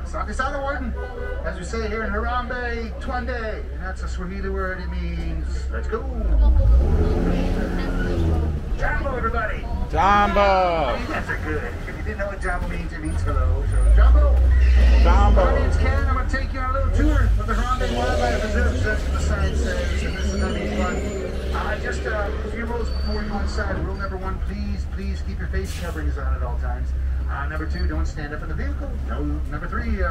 Sakisada Warden, as we say here in Harambe, Twande, and that's a Swahili word, it means, let's go. Jambo, everybody. Jambo. That's a good. If you didn't know what Jambo means, it means hello. So, Jambo. Jambo. My name's Ken. I'm going to take you on a little tour of the Harambe Wildlife Reserve. That's what the sign says, and this is going to be fun. Just a few rules before we go inside. Rule number one, please keep your face coverings on at all times. Number two, don't stand up in the vehicle. No. Number three,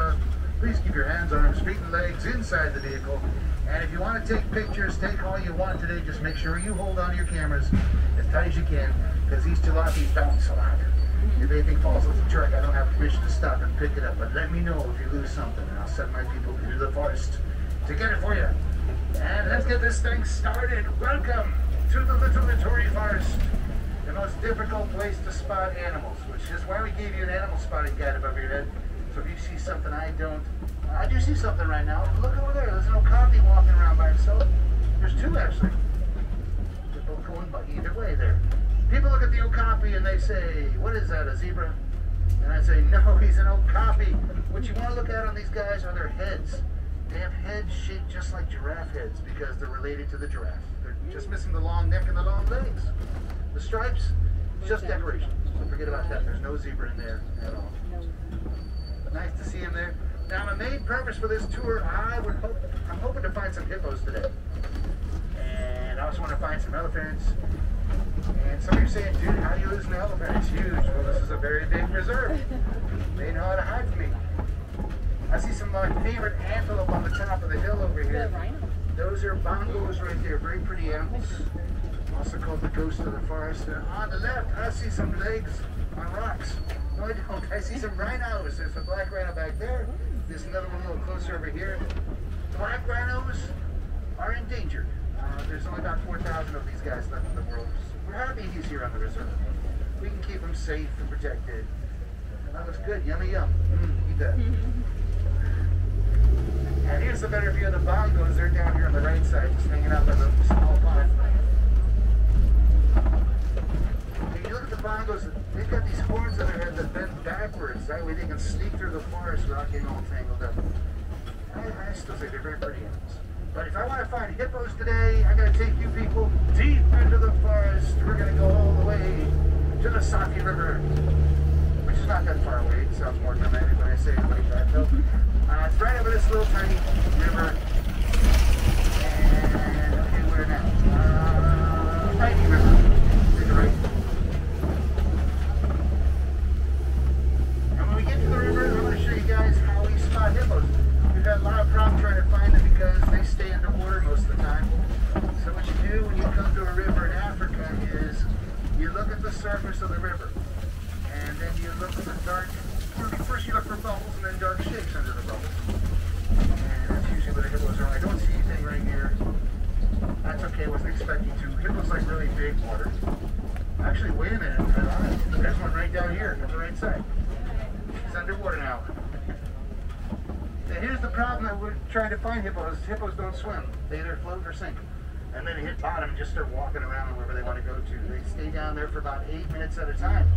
please keep your hands, arms, feet, and legs inside the vehicle. And if you want to take pictures, take all you want today. Just make sure you hold on to your cameras as tight as you can, because these tilapias bounce a lot. If anything falls off the truck, I don't have permission to stop and pick it up. But let me know if you lose something, and I'll send my people into the forest to get it for you. And let's get this thing started. Welcome to the Little Littori Forest, the most difficult place to spot animals, which is why we gave you an animal spotting guide above your head. So if you see something I do see something right now. Look over there. There's an okapi walking around by himself. There's two actually. They're both going by either way there. People look at the okapi and they say, "What is that? A zebra?" And I say, "No, he's an okapi." What you want to look at on these guys are their heads. They have heads shaped just like giraffe heads because they're related to the giraffe. They're just missing the long neck and the long legs. The stripes, just decoration. So forget about that. There's no zebra in there at all. But nice to see him there. Now, my main purpose for this tour, I'm hoping to find some hippos today. And I also want to find some elephants. And some of you are saying, "Dude, how do you lose an elephant? It's huge." Well, this is a very big reserve. They know how to hide from me. I see some of my favorite antelope on the top of the hill over here. Those are bongos right there, very pretty animals. Also called the ghost of the forest. On the left, I see some legs on rocks. No, I don't. I see some rhinos. There's a black rhino back there. There's another one a little closer over here. Black rhinos are endangered. There's only about 4,000 of these guys left in the world. We're happy he's here on the reserve. We can keep him safe and protected. And that looks good. Yummy yum. Eat that. And here's the better view of the bongos. They're down here on the right side, just hanging out by the small pond. If you look at the bongos, they've got these horns on their head that bend backwards. That way they can sneak through the forest without getting all tangled up. I still say they're very pretty animals. But if I want to find hippos today, I got to take you people deep into the forest. We're going to go all the way to the Safi River, which is not that far away. It sounds more dramatic when I say it like that, though. It's right over this little tiny river. And okay, where now? Tiny river. Take it right. And when we get to the river, I'm going to show you guys how we spot hippos. We've had a lot of problems trying to find them because they stay underwater most of the time. So what you do when you come to a river in Africa is you look at the surface of the river, and then you look at the dark. First you look for bubbles and then dark shapes under the bubbles. And that's usually where the hippos are. I don't see anything right here. That's okay, I wasn't expecting to. Hippos like really big water. Actually, wait a minute. There's one right down here on the right side. It's underwater now. Now here's the problem that we're trying to find hippos. Hippos don't swim. They either float or sink. And then they hit bottom and just start walking around wherever they want to go to. They stay down there for about 8 minutes at a time.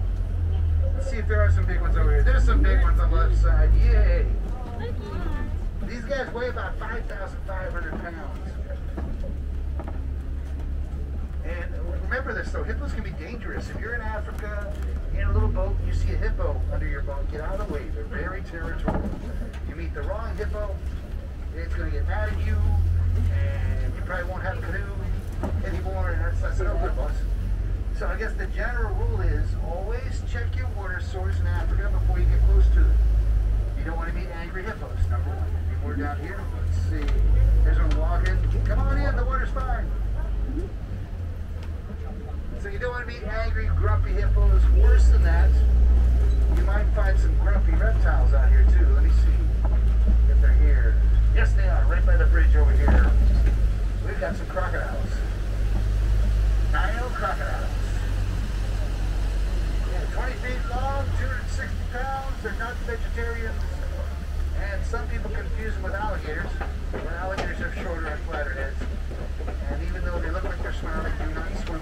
Let's see if there are some big ones over here. There's some big ones on the left side. Yay! These guys weigh about 5,500 pounds. And remember this though, hippos can be dangerous. If you're in Africa, in a little boat, you see a hippo under your boat, get out of the way. They're very territorial. You meet the wrong hippo, it's going to get mad at you, and you probably won't have a canoe anymore, and that's no good, boss. So I guess the general rule is always check your water source in Africa before you get close to them. You don't want to meet angry hippos, number one. Any more down here? Let's see. There's one walking. Come on in, the water's fine. So you don't want to meet angry, grumpy hippos. Worse than that, you might find some grumpy reptiles out here too. Let me see if they're here. Yes, they are, right by the bridge over here. We've got some crocodiles. Nile crocodiles. 20 feet long, 260 pounds, they're not vegetarians, and some people confuse them with alligators. But alligators have shorter and flatter heads, and even though they look like they're smiling, they do not swim.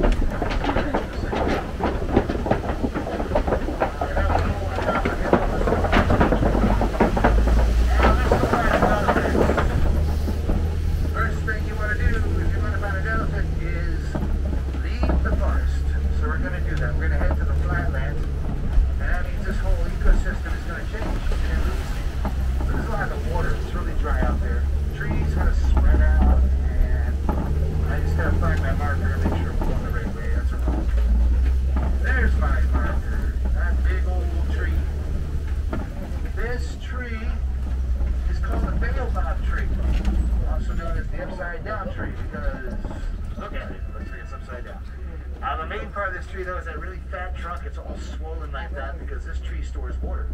stores water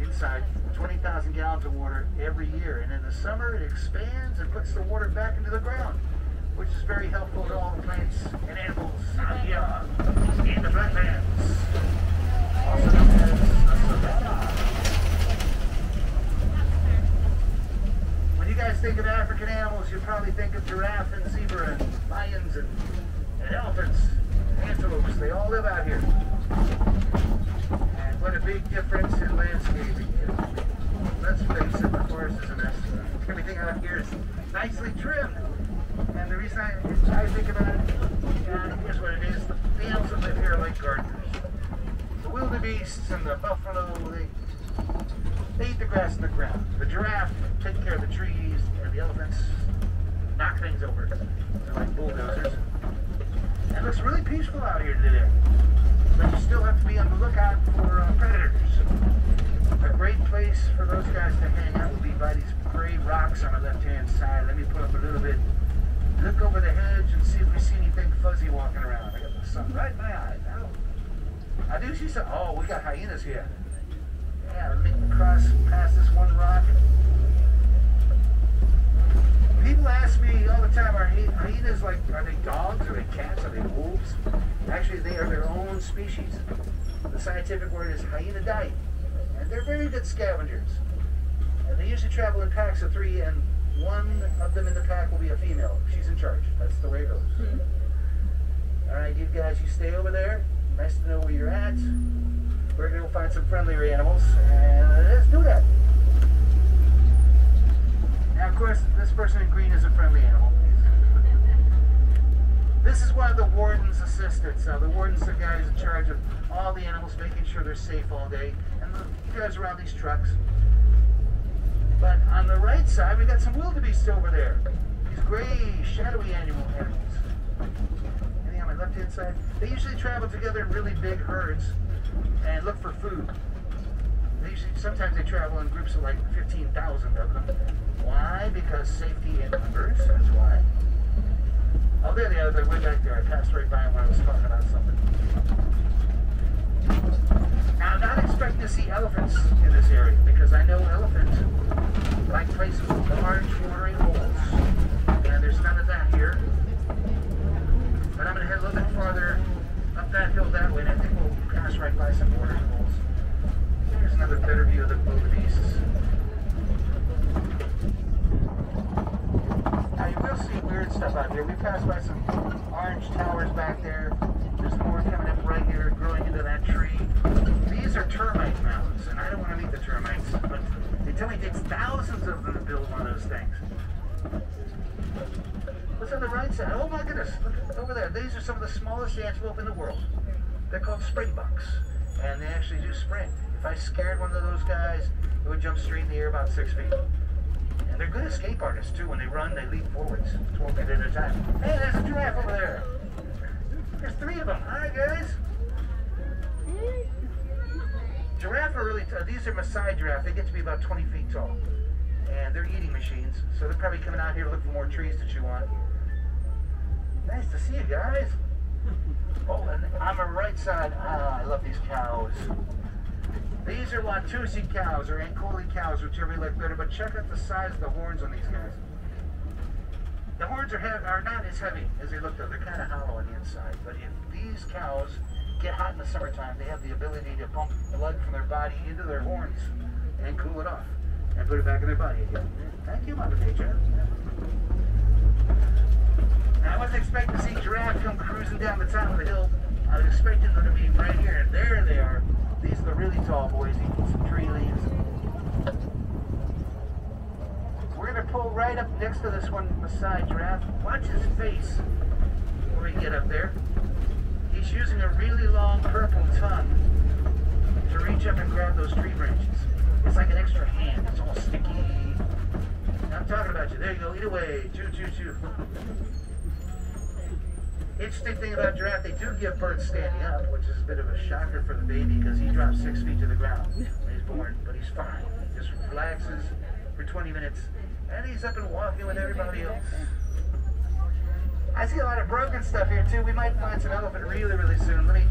inside, 20,000 gallons of water every year. And in the summer, it expands and puts the water back into the ground, which is very helpful to all the plants and animals out here in the flatlands, also known as the savannah. When you guys think of African animals, you probably think of giraffe and zebra and lions and elephants, antelopes. They all live out here. And what a big difference in landscaping. Let's face it, the forest is a mess. Everything out here is nicely trimmed. And the reason I think about it, here's what it is. The animals that live here are like gardeners. The wildebeests and the buffalo, they eat the grass in the ground. The giraffe take care of the trees, and the elephants knock things over. They're like bulldozers. And it looks really peaceful out here today. But you still have to be on the lookout for predators. A great place for those guys to hang out would be by these gray rocks on the left-hand side. Let me put up a little bit. Look over the hedge and see if we see anything fuzzy walking around. I got the sun right in my eyes. I do see some. Oh, we got hyenas here. Yeah, let me cross past this one rock. People ask me all the time, are hyenas like, are they dogs, are they cats, are they wolves? Actually, they are their own species. The scientific word is hyenidae. And they're very good scavengers. And they usually travel in packs of 3, and one of them in the pack will be a female. She's in charge. That's the way it goes. Alright, you guys, you stay over there. Nice to know where you're at. We're going to go find some friendlier animals, and let's do that. Now, of course, this person in green is a friendly animal. This is one of the warden's assistants. The warden's the guy who's in charge of all the animals, making sure they're safe all day. And the guys around these trucks. But on the right side, we got some wildebeests over there. These gray, shadowy animals. Anything on my left-hand side? They usually travel together in really big herds and look for food. Sometimes they travel in groups of like 15,000 of them. Why? Because safety in numbers, that's why. Oh, there they are. They're way back there. I passed right by them when I was talking about something. Now, I'm not expecting to see elephants in this area, because I know elephants like places with large watering holes, and there's none of that here. But I'm going to head a little bit farther up that hill that way, and I think we'll pass right by some watering holes. Here's another better view of the wildebeests. Now you will see weird stuff out here. We passed by some orange towers back there. There's more coming up right here, growing into that tree. These are termite mounds, and I don't want to meet the termites, but they tell me it takes thousands of them to build one of those things. What's on the right side? Oh my goodness, look over there. These are some of the smallest antelope in the world. They're called springbucks, and they actually do spring. If I scared one of those guys, it would jump straight in the air about 6 feet. And they're good escape artists too. When they run, they leap forwards 12 feet at a time. Hey, there's a giraffe over there. There's 3 of them. Hi, guys. Giraffe are really tough. These are Maasai giraffe. They get to be about 20 feet tall. And they're eating machines, so they're probably coming out here to look for more trees to chew on. Nice to see you guys. Oh, and on the right side, I love these cows. These are Watusi cows, or Ankoli cows, whichever you like better, but check out the size of the horns on these guys. The horns are not as heavy as they look though. They're kind of hollow on the inside. But if these cows get hot in the summertime, they have the ability to pump blood from their body into their horns and cool it off and put it back in their body again. Thank you, Mother Nature. Now, I wasn't expecting to see giraffe come cruising down the top of the hill. I was expecting them to be right here, and there they are. These are the really tall boys eating some tree leaves. We're going to pull right up next to this one Maasai giraffe. Watch his face when we get up there. He's using a really long purple tongue to reach up and grab those tree branches. It's like an extra hand. It's all sticky. I'm talking about you. There you go. Eat away. Chew, chew, chew. Interesting thing about giraffe, they do give birth standing up, which is a bit of a shocker for the baby because he drops 6 feet to the ground when he's born, but he's fine. He just relaxes for 20 minutes, and he's up and walking with everybody else. I see a lot of broken stuff here too. We might find some elephant really, really soon. Let me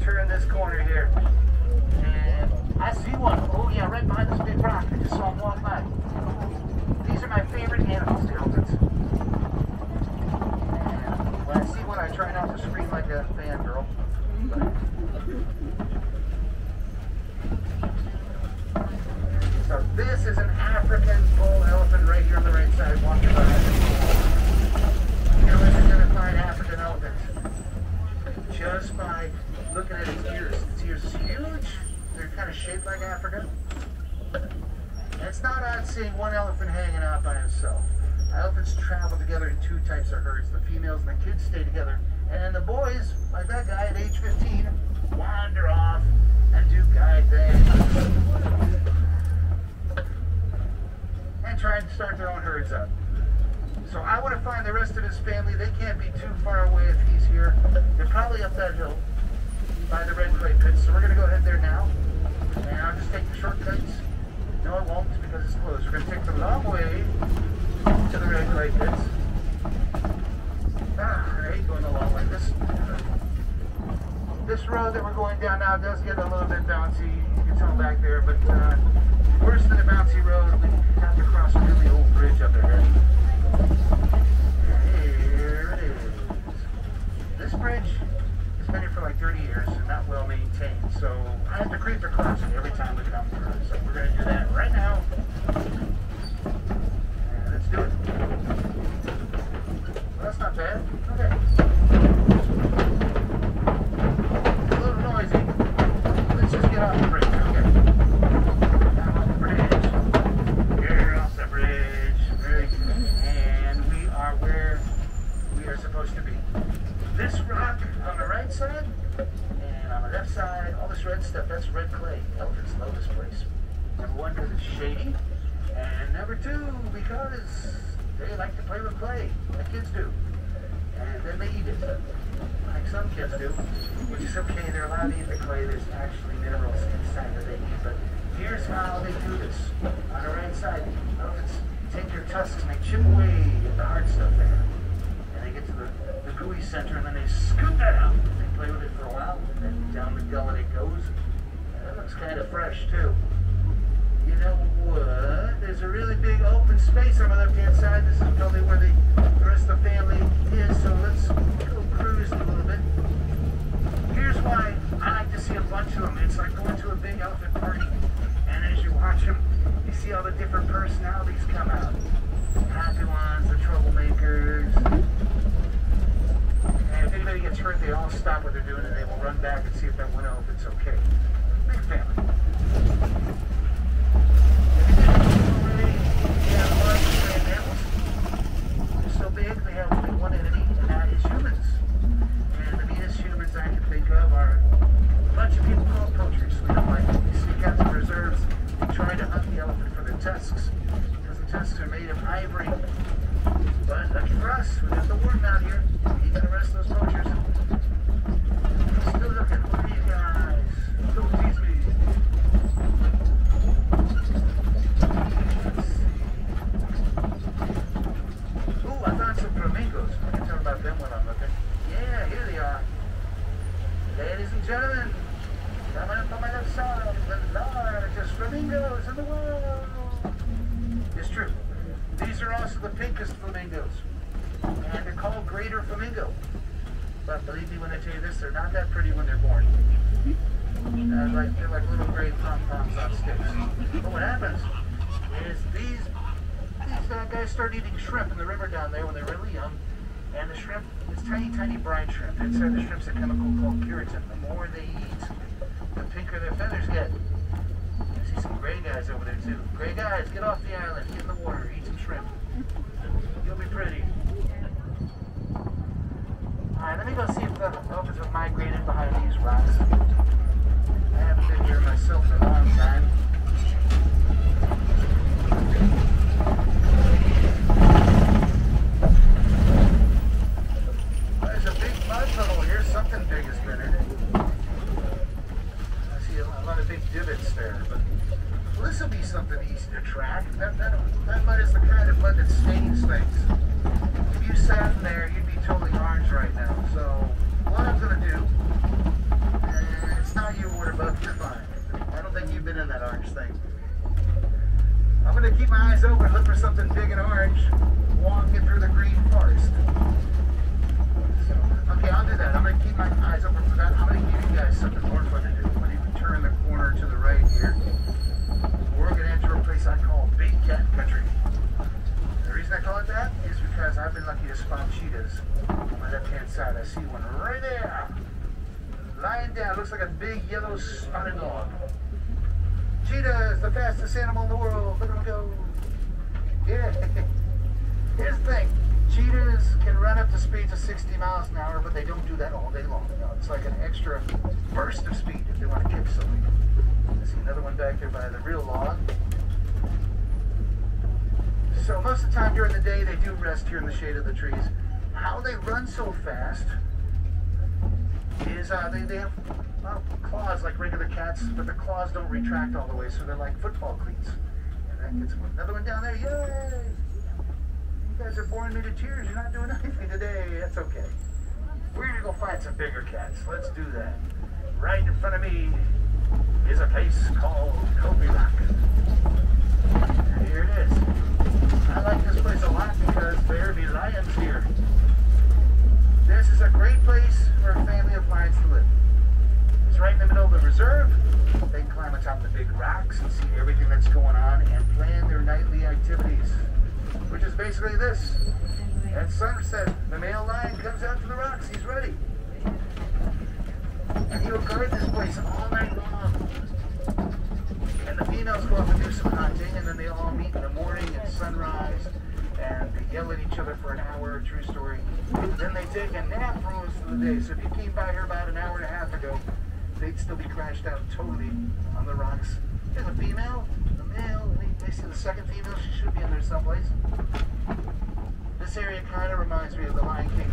turn this corner here. And I see one. Oh yeah, right behind this big rock. I just saw him walk by. These are my favorite animals, the elephants. And when I see one, I try not to scream like a fangirl. So this is an African bull elephant right here on the right side, walking by. You're only going to find African elephants just by looking at its ears. Its ears is huge. They're kind of shaped like Africa. And it's not odd seeing one elephant hanging out by himself. Elephants travel together in two types of herds. The females and the kids stay together. And the boys, like that guy at age 15, wander off and do guy things. And try and start their own herds up. So I want to find the rest of his family. They can't be too far away if he's here. They're probably up that hill by the red clay pits. So we're going to go ahead there now. And I'll just take the shortcuts. No, it won't because it's closed. We're going to take the long way to the red clay pits. I hate going the long way. This road that we're going down now does get a little bit bouncy. You can tell back there, but worse than a bouncy road, we have to cross a really old bridge up there. Here it is. This bridge has been here for like 30 years and not well maintained, so I have to creep across it every time we come through. So we're going to do that right now. And let's do it. Well, that's not bad. Okay. A little noisy. Let's just get off the bridge. Okay. Down off the bridge. Here off the bridge. Very good. And we are where we are supposed to be. This rock on the right side and on the left side, all this red stuff, that's red clay. Elephants love this place. Number one, because it's shady. And number two, because they like to play with clay, like kids do. And then they eat it, like some kids do, which is okay. They're allowed to eat the clay. There's actually minerals inside that they eat. But here's how they do this. On the right side, elephants take their tusks and they chip away at the hard stuff there. And they get to the gooey center and then they scoop that out. They play with it for a while and then down the gullet it goes. That looks kind of fresh too. You know what? There's a really big open space on the left-hand side. This is probably where the rest of the family is, so let's go cruise a little bit. Here's why I like to see a bunch of them. It's like going to a big elephant party, and as you watch them, you see all the different personalities come out. The happy ones, the troublemakers. And if anybody gets hurt, they all stop what they're doing and they will run back and see if that one elephant's okay. Big family. They're so big, they have only one enemy, and that is humans. And the meanest humans I can think of are a bunch of people called poachers. We don't like them. We sneak out to reserves and try to hunt the elephant for their tusks, because the tusks are made of ivory. But lucky for us, we got the warden out here. He can arrest those poachers. Still looking. What are you guys? Don't tease me. Ooh, I found some flamingos. I can tell about them when I'm looking. Yeah, here they are. Ladies and gentlemen, coming up on my left side, the largest flamingos in the world. It's true. These are also the pinkest flamingos. And they're called greater flamingo. But believe me when I tell you this, they're not that pretty when they're born. They're like little gray pom-poms on sticks. But what happens is these guys start eating shrimp in the river down there when they're really young. And the shrimp is tiny, tiny brine shrimp. Inside the shrimp's a chemical called keratin. The more they eat, the pinker their feathers get. I see some gray guys over there too. Gray guys, get off the island, get in the water, eat some shrimp. You'll be pretty. Alright, let me go see if the elephants have migrated behind these rocks. I haven't been here myself in a long time. There's a big mud puddle here. Something big has been in it. I see a lot of big divots there, but well, this will be something easy to track. That mud is the kind of mud that stains things. If you sat in there, you'd be totally orange right now. So what I'm going to do, it's not you, water bug, you're fine. I don't think like you've been in that orange thing. I'm going to keep my eyes open, look for something big and orange, walking through the green forest. So, okay, I'll do that. I'm going to keep my eyes open for that. I'm going to give you guys something more fun to do. When you turn the corner to the right here, we're going to enter a place I call Big Cat Country. The reason I call it that is because I've been lucky to spot cheetahs. On my left-hand side, I see one right there. Lying down, looks like a big yellow spotted dog. Cheetah is the fastest animal in the world. Look at him go. Yeah. Here's the thing. Cheetahs can run up to speeds of 60 miles an hour, but they don't do that all day long. You know, it's like an extra burst of speed if they want to catch something. I see another one back there by the real log. So most of the time during the day, they do rest here in the shade of the trees. How they run so fast is they have claws like regular cats, but the claws don't retract all the way, so they're like football cleats. And that gets one. Another one down there. Yay! You guys are boring me to tears. You're not doing anything today. That's okay. We're gonna go find some bigger cats. Let's do that. Right in front of me is a place called Kobe Rock. And here it is. I like this place a lot because there be lions here. This is a great place for a family of lions to live. It's right in the middle of the reserve. They can climb on top of the big rocks and see everything that's going on and plan their nightly activities, which is basically this. At sunset, the male lion comes out to the rocks. He's ready. And he'll guard this place all night long. And the females go off and do some hunting, and then they all meet in the morning at sunrise, and they yell at each other for an hour, true story. Then they take a nap for most of the day. So if you came by here about an hour and a half ago, they'd still be crashed out totally on the rocks. There's a female, the male, they see the second female, she should be in there someplace. This area kind of reminds me of the Lion King